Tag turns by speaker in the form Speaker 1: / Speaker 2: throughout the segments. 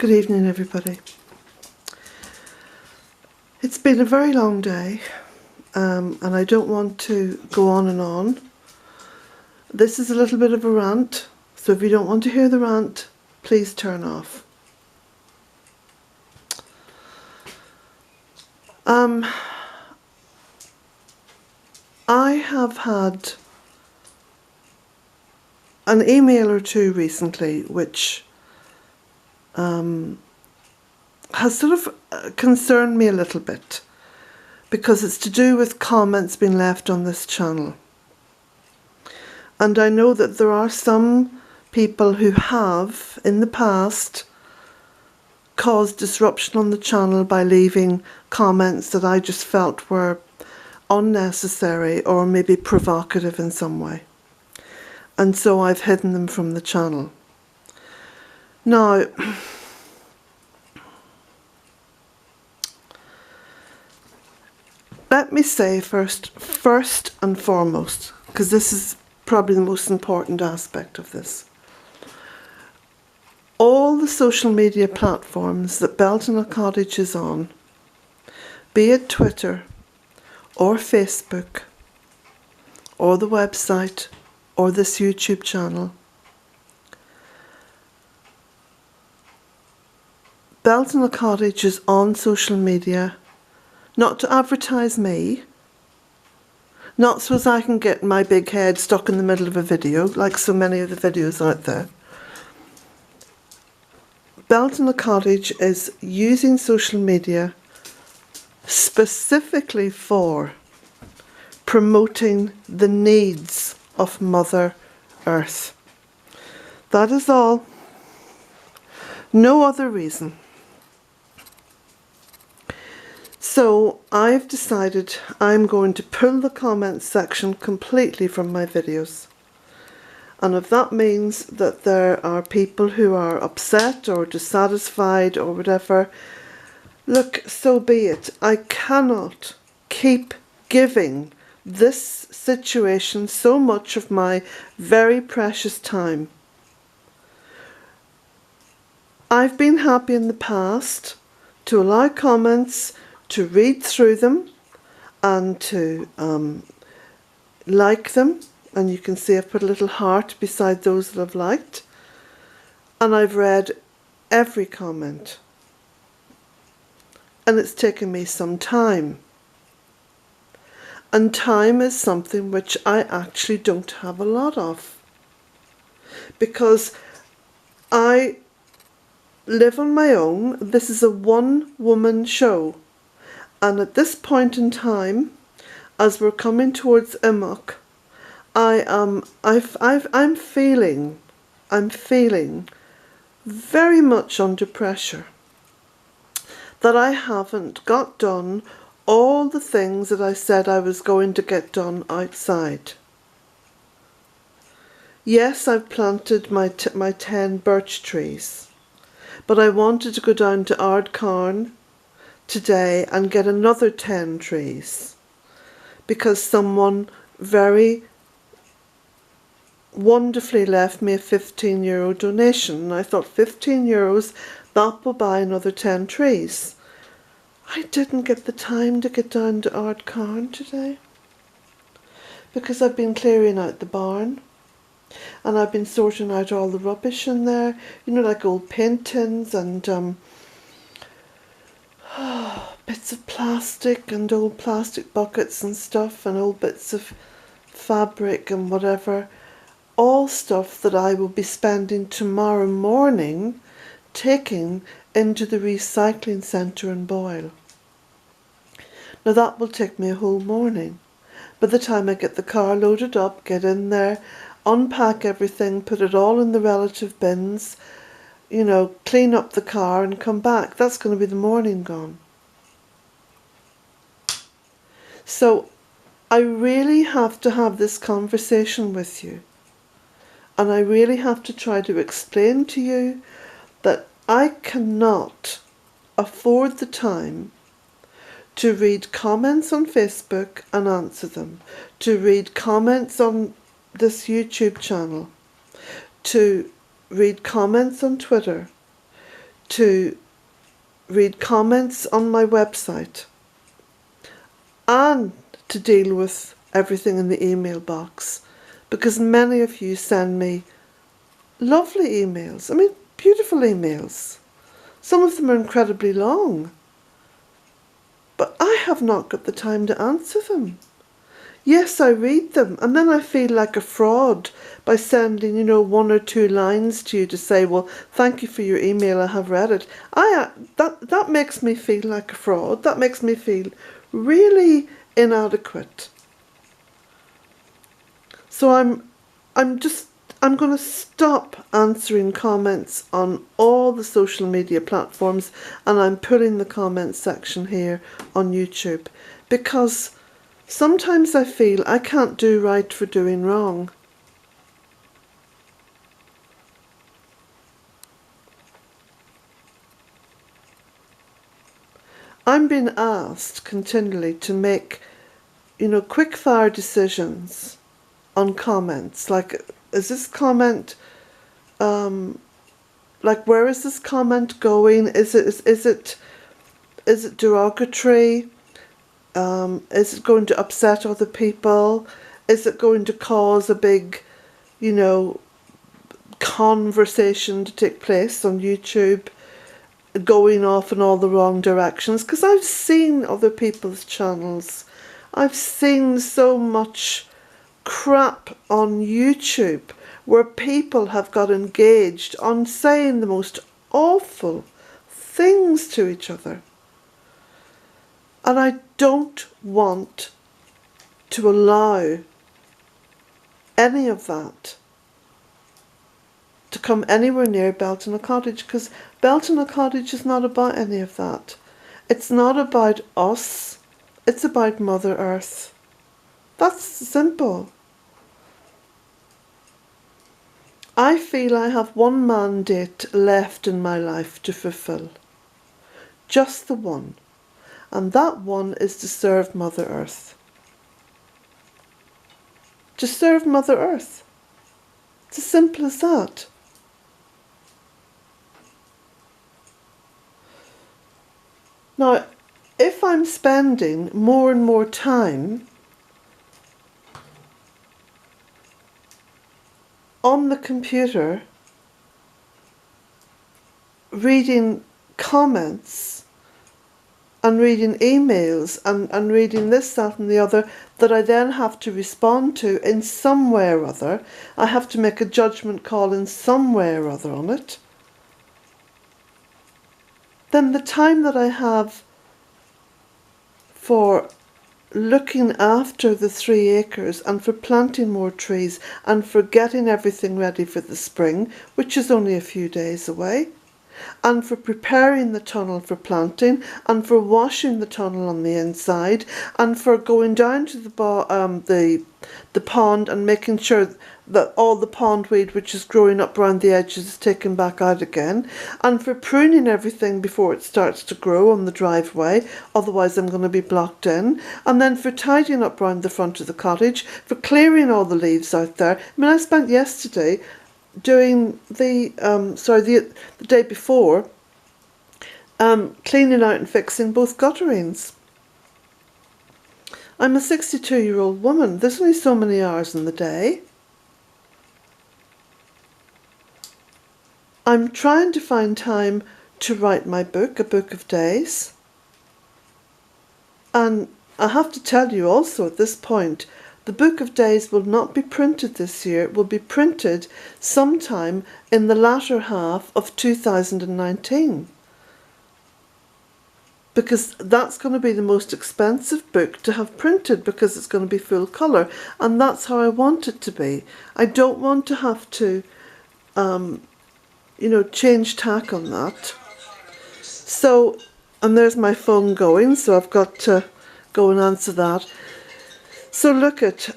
Speaker 1: Good evening, everybody. It's been a very long day, and I don't want to go on and on. This is a little bit of a rant, so if you don't want to hear the rant, please turn off. I have had an email or two recently which has sort of concerned me a little bit, because it's to do with comments being left on this channel. And I know that there are some people who have, in the past, caused disruption on the channel by leaving comments that I just felt were unnecessary or maybe provocative in some way. And so I've hidden them from the channel. Now, let me say first and foremost, because this is probably the most important aspect of this. All the social media platforms that Bealtaine Cottage is on, be it Twitter or Facebook or the website or this YouTube channel, Bealtaine Cottage is on social media not to advertise me, not so as I can get my big head stuck in the middle of a video like so many of the videos out there. Bealtaine Cottage is using social media specifically for promoting the needs of Mother Earth. That is all. No other reason. So I've decided I'm going to pull the comments section completely from my videos. And if that means that there are people who are upset or dissatisfied or whatever, look, so be it. I cannot keep giving this situation so much of my very precious time. I've been happy in the past to allow comments, to read through them and to like them. And you can see I've put a little heart beside those that I've liked. And I've read every comment. And it's taken me some time. And time is something which I actually don't have a lot of. Because I live on my own. This is a one-woman show. And at this point in time, as we're coming towards Immock, I'm feeling very much under pressure that I haven't got done all the things that I said I was going to get done outside. Yes, I've planted my 10 birch trees, but I wanted to go down to Ardcarn today and get another 10 trees because someone very wonderfully left me a €15 donation, and I thought €15, that will buy another 10 trees. I didn't get the time to get down to Ardcarn today because I've been clearing out the barn and I've been sorting out all the rubbish in there, you know, like old paint tins and bits of plastic and old plastic buckets and stuff and old bits of fabric and whatever. All stuff that I will be spending tomorrow morning taking into the recycling centre in Boyle. Now that will take me a whole morning. By the time I get the car loaded up, get in there, unpack everything, put it all in the relative bins, you know, clean up the car and come back, that's going to be the morning gone. So I really have to have this conversation with you. And I really have to try to explain to you that I cannot afford the time to read comments on Facebook and answer them, to read comments on this YouTube channel, to read comments on Twitter, to read comments on my website and to deal with everything in the email box, because many of you send me lovely emails. I mean, beautiful emails. Some of them are incredibly long, but I have not got the time to answer them. Yes, I read them, and then I feel like a fraud by sending, 1 or 2 lines to you to say, well, thank you for your email, I have read it. That makes me feel like a fraud. That makes me feel really inadequate. So I'm going to stop answering comments on all the social media platforms, and I'm putting the comments section here on YouTube, because sometimes I feel I can't do right for doing wrong. I'm being asked continually to make, quick fire decisions on comments. Like, is this comment, where is this comment going? Is it derogatory? Is it going to upset other people? Is it going to cause a big, conversation to take place on YouTube, going off in all the wrong directions? Because I've seen other people's channels. I've seen so much crap on YouTube where people have got engaged on saying the most awful things to each other. And I don't want to allow any of that to come anywhere near Bealtaine Cottage, because Bealtaine Cottage is not about any of that. It's not about us. It's about Mother Earth. That's simple. I feel I have one mandate left in my life to fulfill. Just the one. And that one is to serve Mother Earth. To serve Mother Earth. It's as simple as that. Now, if I'm spending more and more time on the computer reading comments and reading emails and reading this, that and the other that I then have to respond to in some way or other, I have to make a judgment call in some way or other on it, then the time that I have for looking after the 3 acres and for planting more trees and for getting everything ready for the spring, which is only a few days away, and for preparing the tunnel for planting, and for washing the tunnel on the inside, and for going down to the pond and making sure that all the pondweed which is growing up around the edges is taken back out again, and for pruning everything before it starts to grow on the driveway, otherwise I'm going to be blocked in, and then for tidying up around the front of the cottage, for clearing all the leaves out there. I mean, I spent yesterday doing the day before, cleaning out and fixing both gutterings. I'm a 62-year-old woman. There's only so many hours in the day. I'm trying to find time to write my book, A Book of Days. And I have to tell you also at this point, the Book of Days will not be printed this year. It will be printed sometime in the latter half of 2019. Because that's going to be the most expensive book to have printed, because it's going to be full colour. And that's how I want it to be. I don't want to have to, change tack on that. So, and there's my phone going, so I've got to go and answer that. So look at,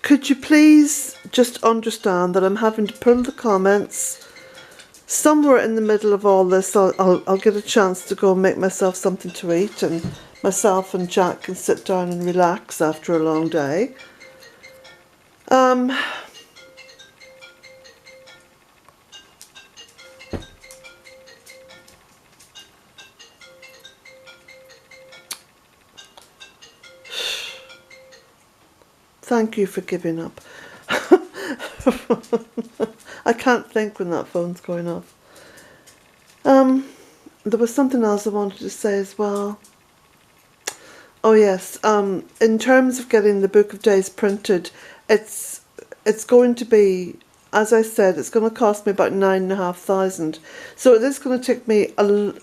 Speaker 1: could you please just understand that I'm having to pull the comments somewhere in the middle of all this. I'll get a chance to go and make myself something to eat, and myself and Jack can sit down and relax after a long day. Thank you for giving up. I can't think when that phone's going off. There was something else I wanted to say as well. Oh yes, in terms of getting the Book of Days printed, it's going to be, as I said, it's going to cost me about 9,500. So it is going to take me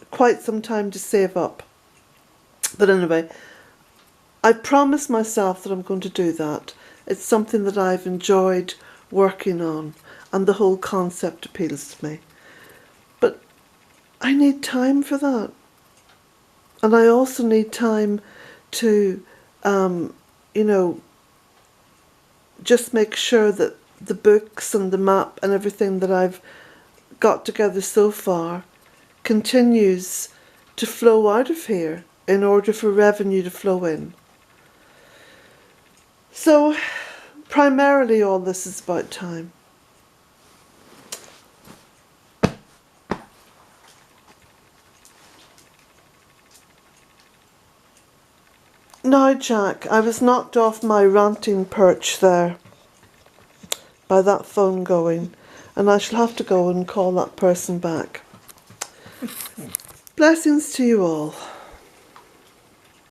Speaker 1: quite some time to save up. But anyway, I promised myself that I'm going to do that. It's something that I've enjoyed working on, and the whole concept appeals to me. But I need time for that. And I also need time to, just make sure that the books and the map and everything that I've got together so far continues to flow out of here in order for revenue to flow in. So primarily all this is about time. Now, Jack, I was knocked off my ranting perch there by that phone going, and I shall have to go and call that person back. Blessings to you all.